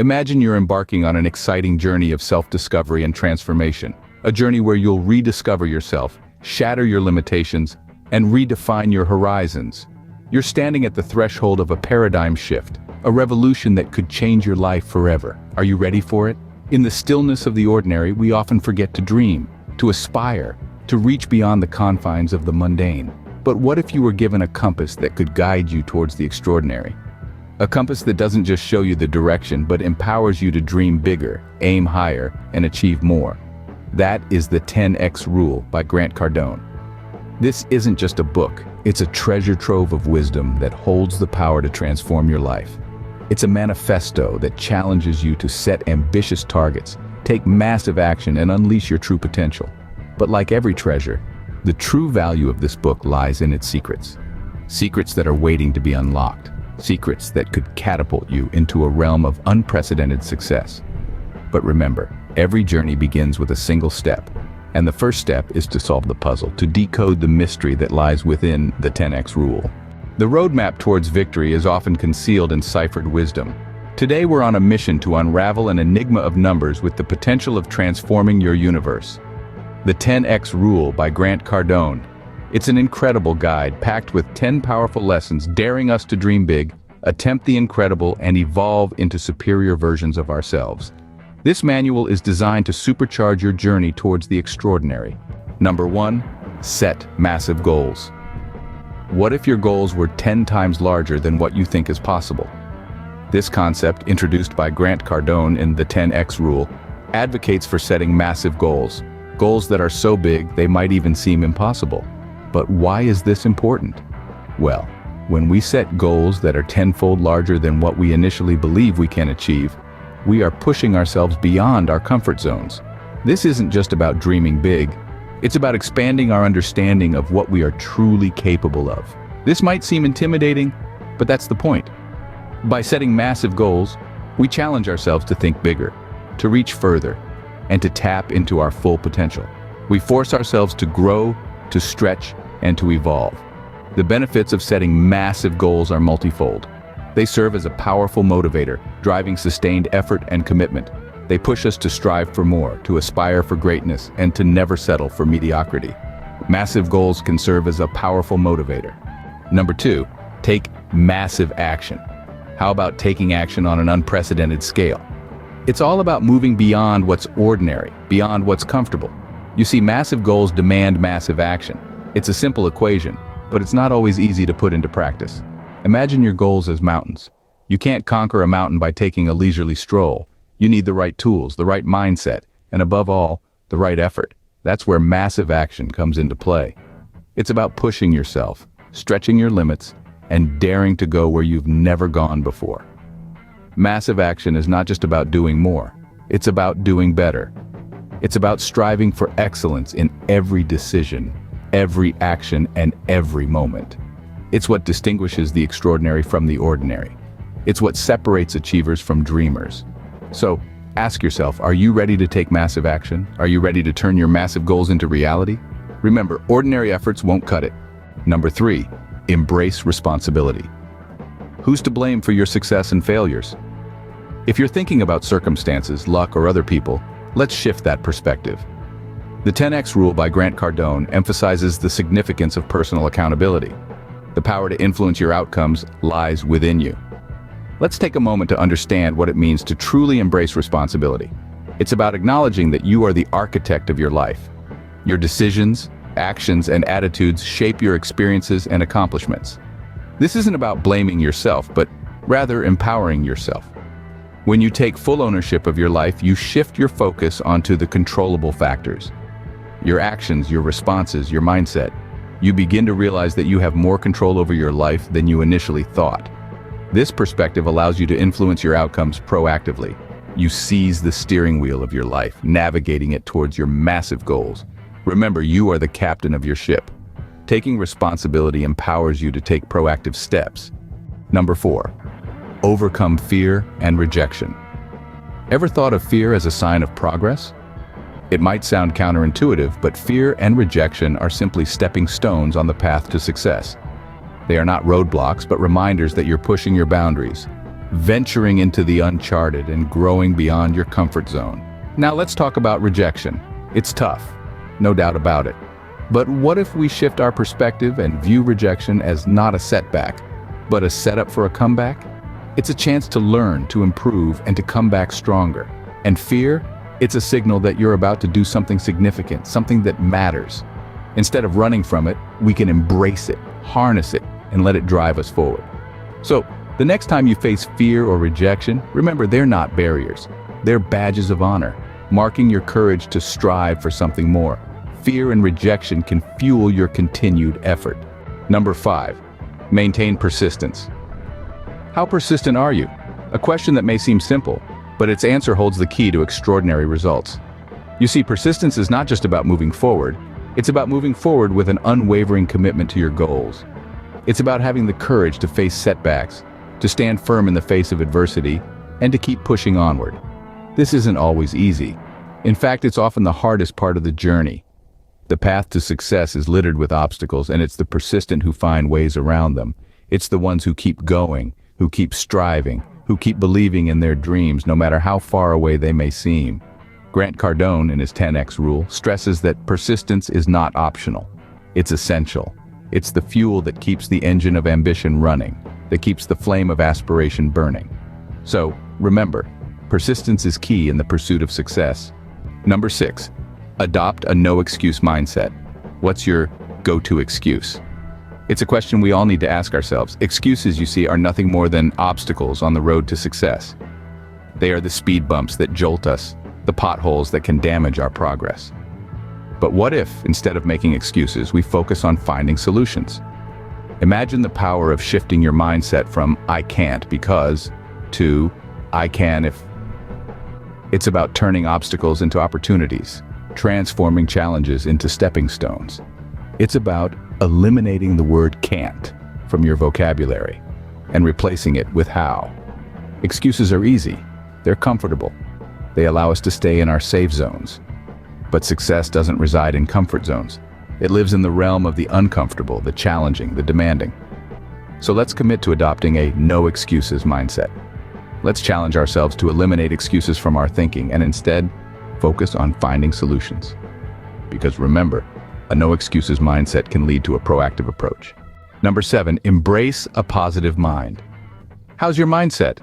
Imagine you're embarking on an exciting journey of self-discovery and transformation, a journey where you'll rediscover yourself, shatter your limitations, and redefine your horizons. You're standing at the threshold of a paradigm shift, a revolution that could change your life forever. Are you ready for it? In the stillness of the ordinary, we often forget to dream, to aspire, to reach beyond the confines of the mundane. But what if you were given a compass that could guide you towards the extraordinary? A compass that doesn't just show you the direction, but empowers you to dream bigger, aim higher, and achieve more. That is the 10X Rule by Grant Cardone. This isn't just a book, it's a treasure trove of wisdom that holds the power to transform your life. It's a manifesto that challenges you to set ambitious targets, take massive action, and unleash your true potential. But like every treasure, the true value of this book lies in its secrets. Secrets that are waiting to be unlocked. Secrets that could catapult you into a realm of unprecedented success. But remember, every journey begins with a single step. And the first step is to solve the puzzle, to decode the mystery that lies within the 10X Rule. The roadmap towards victory is often concealed in ciphered wisdom. Today we're on a mission to unravel an enigma of numbers with the potential of transforming your universe. The 10X Rule by Grant Cardone. It's an incredible guide packed with 10 powerful lessons daring us to dream big, attempt the incredible, and evolve into superior versions of ourselves. This manual is designed to supercharge your journey towards the extraordinary. Number 1. Set massive goals. What if your goals were 10 times larger than what you think is possible? This concept, introduced by Grant Cardone in the 10X Rule, advocates for setting massive goals. Goals that are so big they might even seem impossible. But why is this important? Well, when we set goals that are tenfold larger than what we initially believe we can achieve, we are pushing ourselves beyond our comfort zones. This isn't just about dreaming big, it's about expanding our understanding of what we are truly capable of. This might seem intimidating, but that's the point. By setting massive goals, we challenge ourselves to think bigger, to reach further, and to tap into our full potential. We force ourselves to grow, to stretch, and to evolve. The benefits of setting massive goals are multifold. They serve as a powerful motivator, driving sustained effort and commitment. They push us to strive for more, to aspire for greatness, and to never settle for mediocrity. Massive goals can serve as a powerful motivator. Number 2, take massive action. How about taking action on an unprecedented scale? It's all about moving beyond what's ordinary, beyond what's comfortable. You see, massive goals demand massive action. It's a simple equation, but it's not always easy to put into practice. Imagine your goals as mountains. You can't conquer a mountain by taking a leisurely stroll. You need the right tools, the right mindset, and above all, the right effort. That's where massive action comes into play. It's about pushing yourself, stretching your limits, and daring to go where you've never gone before. Massive action is not just about doing more. It's about doing better. It's about striving for excellence in every decision, every action, and every moment. It's what distinguishes the extraordinary from the ordinary. It's what separates achievers from dreamers. So, ask yourself, are you ready to take massive action? Are you ready to turn your massive goals into reality? Remember, ordinary efforts won't cut it. Number 3, embrace responsibility. Who's to blame for your success and failures? If you're thinking about circumstances, luck, or other people, let's shift that perspective. The 10X Rule by Grant Cardone emphasizes the significance of personal accountability. The power to influence your outcomes lies within you. Let's take a moment to understand what it means to truly embrace responsibility. It's about acknowledging that you are the architect of your life. Your decisions, actions, and attitudes shape your experiences and accomplishments. This isn't about blaming yourself, but rather empowering yourself. When you take full ownership of your life, you shift your focus onto the controllable factors. Your actions, your responses, your mindset. You begin to realize that you have more control over your life than you initially thought. This perspective allows you to influence your outcomes proactively. You seize the steering wheel of your life, navigating it towards your massive goals. Remember, you are the captain of your ship. Taking responsibility empowers you to take proactive steps. Number 4, overcome fear and rejection. Ever thought of fear as a sign of progress? It might sound counterintuitive, but fear and rejection are simply stepping stones on the path to success. They are not roadblocks, but reminders that you're pushing your boundaries. venturing into the uncharted and growing beyond your comfort zone. Now let's talk about rejection. It's tough, no doubt about it. But what if we shift our perspective and view rejection as not a setback, but a setup for a comeback? It's a chance to learn, to improve, and to come back stronger. And fear? It's a signal that you're about to do something significant, something that matters. Instead of running from it, we can embrace it, harness it, and let it drive us forward. So, the next time you face fear or rejection, remember they're not barriers. They're badges of honor, marking your courage to strive for something more. Fear and rejection can fuel your continued effort. Number 5, maintain persistence. How persistent are you? A question that may seem simple, but its answer holds the key to extraordinary results. You see, persistence is not just about moving forward, it's about moving forward with an unwavering commitment to your goals. It's about having the courage to face setbacks, to stand firm in the face of adversity, and to keep pushing onward. This isn't always easy. In fact, it's often the hardest part of the journey. The path to success is littered with obstacles, and it's the persistent who find ways around them. It's the ones who keep going, who keep striving, who keep believing in their dreams no matter how far away they may seem. Grant Cardone, in his 10X rule, stresses that persistence is not optional. It's essential. It's the fuel that keeps the engine of ambition running, that keeps the flame of aspiration burning. So, remember, persistence is key in the pursuit of success. Number 6, adopt a no-excuse mindset. What's your go-to excuse? It's a question we all need to ask ourselves. Excuses, you see, are nothing more than obstacles on the road to success. They are the speed bumps that jolt us, the potholes that can damage our progress. But what if, instead of making excuses, we focus on finding solutions? Imagine the power of shifting your mindset from "I can't because" to "I can if." It's about turning obstacles into opportunities, transforming challenges into stepping stones. It's about eliminating the word "can't" from your vocabulary and replacing it with "how." Excuses are easy. They're comfortable. They allow us to stay in our safe zones. But success doesn't reside in comfort zones. It lives in the realm of the uncomfortable, the challenging, the demanding. So let's commit to adopting a no excuses mindset. Let's challenge ourselves to eliminate excuses from our thinking and instead focus on finding solutions. Because remember, a no excuses mindset can lead to a proactive approach. Number 7, embrace a positive mind. How's your mindset?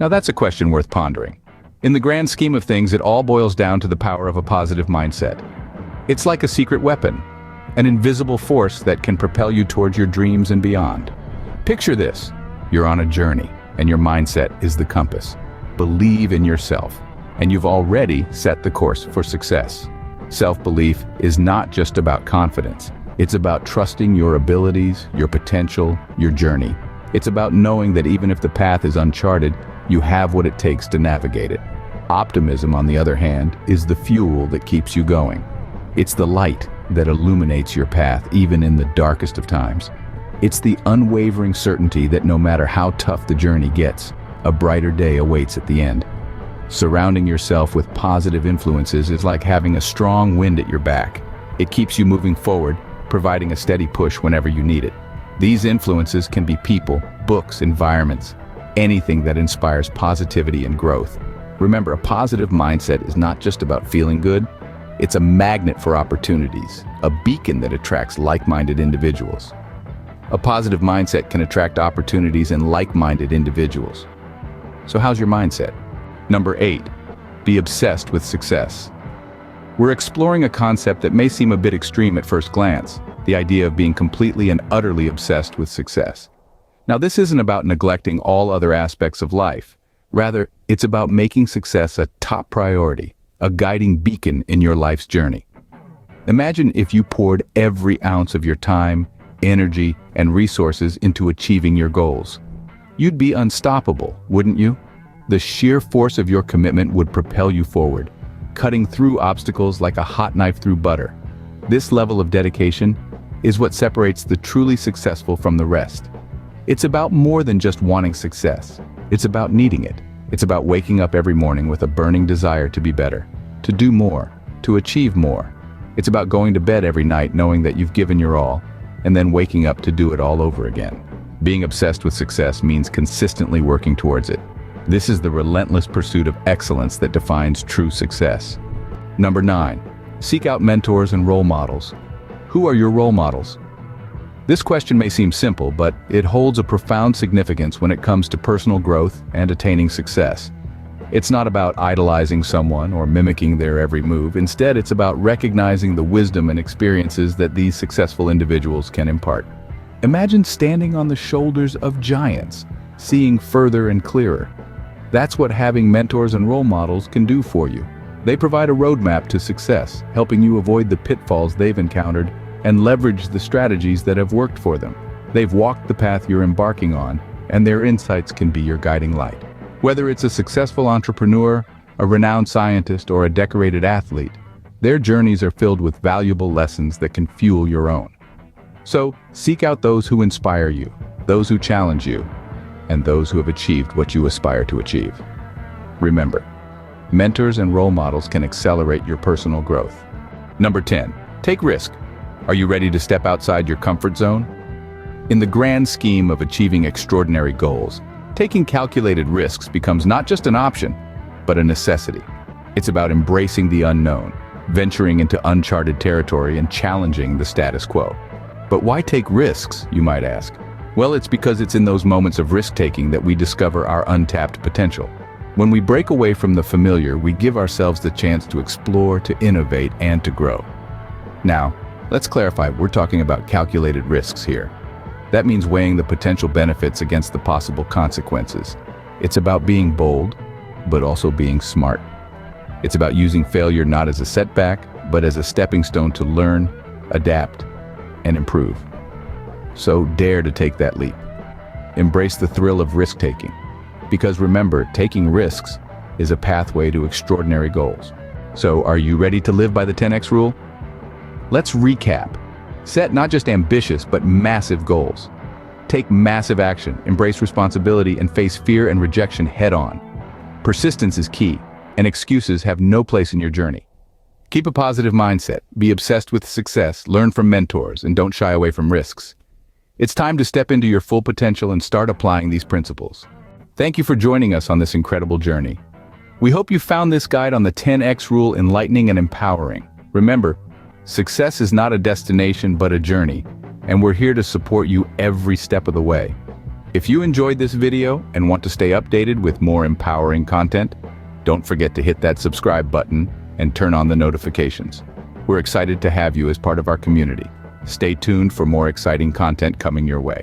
Now that's a question worth pondering. In the grand scheme of things, it all boils down to the power of a positive mindset. It's like a secret weapon, an invisible force that can propel you towards your dreams and beyond. Picture this. You're on a journey, and your mindset is the compass. Believe in yourself, and you've already set the course for success. Self-belief is not just about confidence. It's about trusting your abilities, your potential, your journey. It's about knowing that even if the path is uncharted, you have what it takes to navigate it. Optimism, on the other hand, is the fuel that keeps you going. It's the light that illuminates your path even in the darkest of times. It's the unwavering certainty that no matter how tough the journey gets, a brighter day awaits at the end. Surrounding yourself with positive influences is like having a strong wind at your back. It keeps you moving forward, providing a steady push whenever you need it. These influences can be people, books, environments, anything that inspires positivity and growth. Remember, a positive mindset is not just about feeling good. It's a magnet for opportunities, a beacon that attracts like-minded individuals. A positive mindset can attract opportunities and like-minded individuals. So how's your mindset? Number 8, be obsessed with success. We're exploring a concept that may seem a bit extreme at first glance, the idea of being completely and utterly obsessed with success. Now, this isn't about neglecting all other aspects of life. Rather, it's about making success a top priority, a guiding beacon in your life's journey. Imagine if you poured every ounce of your time, energy, and resources into achieving your goals. You'd be unstoppable, wouldn't you? The sheer force of your commitment would propel you forward, cutting through obstacles like a hot knife through butter. This level of dedication is what separates the truly successful from the rest. It's about more than just wanting success. It's about needing it. It's about waking up every morning with a burning desire to be better, to do more, to achieve more. It's about going to bed every night knowing that you've given your all, and then waking up to do it all over again. Being obsessed with success means consistently working towards it. This is the relentless pursuit of excellence that defines true success. Number 9. Seek out mentors and role models. Who are your role models? This question may seem simple, but it holds a profound significance when it comes to personal growth and attaining success. It's not about idolizing someone or mimicking their every move. Instead, it's about recognizing the wisdom and experiences that these successful individuals can impart. Imagine standing on the shoulders of giants, seeing further and clearer. That's what having mentors and role models can do for you. They provide a roadmap to success, helping you avoid the pitfalls they've encountered and leverage the strategies that have worked for them. They've walked the path you're embarking on, and their insights can be your guiding light. Whether it's a successful entrepreneur, a renowned scientist, or a decorated athlete, their journeys are filled with valuable lessons that can fuel your own. So, seek out those who inspire you, those who challenge you, and those who have achieved what you aspire to achieve. Remember, mentors and role models can accelerate your personal growth. Number 10. Take risk. Are you ready to step outside your comfort zone? In the grand scheme of achieving extraordinary goals, taking calculated risks becomes not just an option, but a necessity. It's about embracing the unknown, venturing into uncharted territory, and challenging the status quo. But why take risks, you might ask? Well, it's because it's in those moments of risk-taking that we discover our untapped potential. When we break away from the familiar, we give ourselves the chance to explore, to innovate, and to grow. Now, let's clarify, we're talking about calculated risks here. That means weighing the potential benefits against the possible consequences. It's about being bold, but also being smart. It's about using failure not as a setback, but as a stepping stone to learn, adapt, and improve. So dare to take that leap. Embrace the thrill of risk-taking. Because remember, taking risks is a pathway to extraordinary goals. So are you ready to live by the 10X rule? Let's recap. Set not just ambitious, but massive goals. Take massive action, embrace responsibility, and face fear and rejection head-on. Persistence is key, and excuses have no place in your journey. Keep a positive mindset, be obsessed with success, learn from mentors, and don't shy away from risks. It's time to step into your full potential and start applying these principles. Thank you for joining us on this incredible journey. We hope you found this guide on the 10X rule enlightening and empowering. Remember, success is not a destination but a journey, and we're here to support you every step of the way. If you enjoyed this video and want to stay updated with more empowering content, don't forget to hit that subscribe button and turn on the notifications. We're excited to have you as part of our community. Stay tuned for more exciting content coming your way.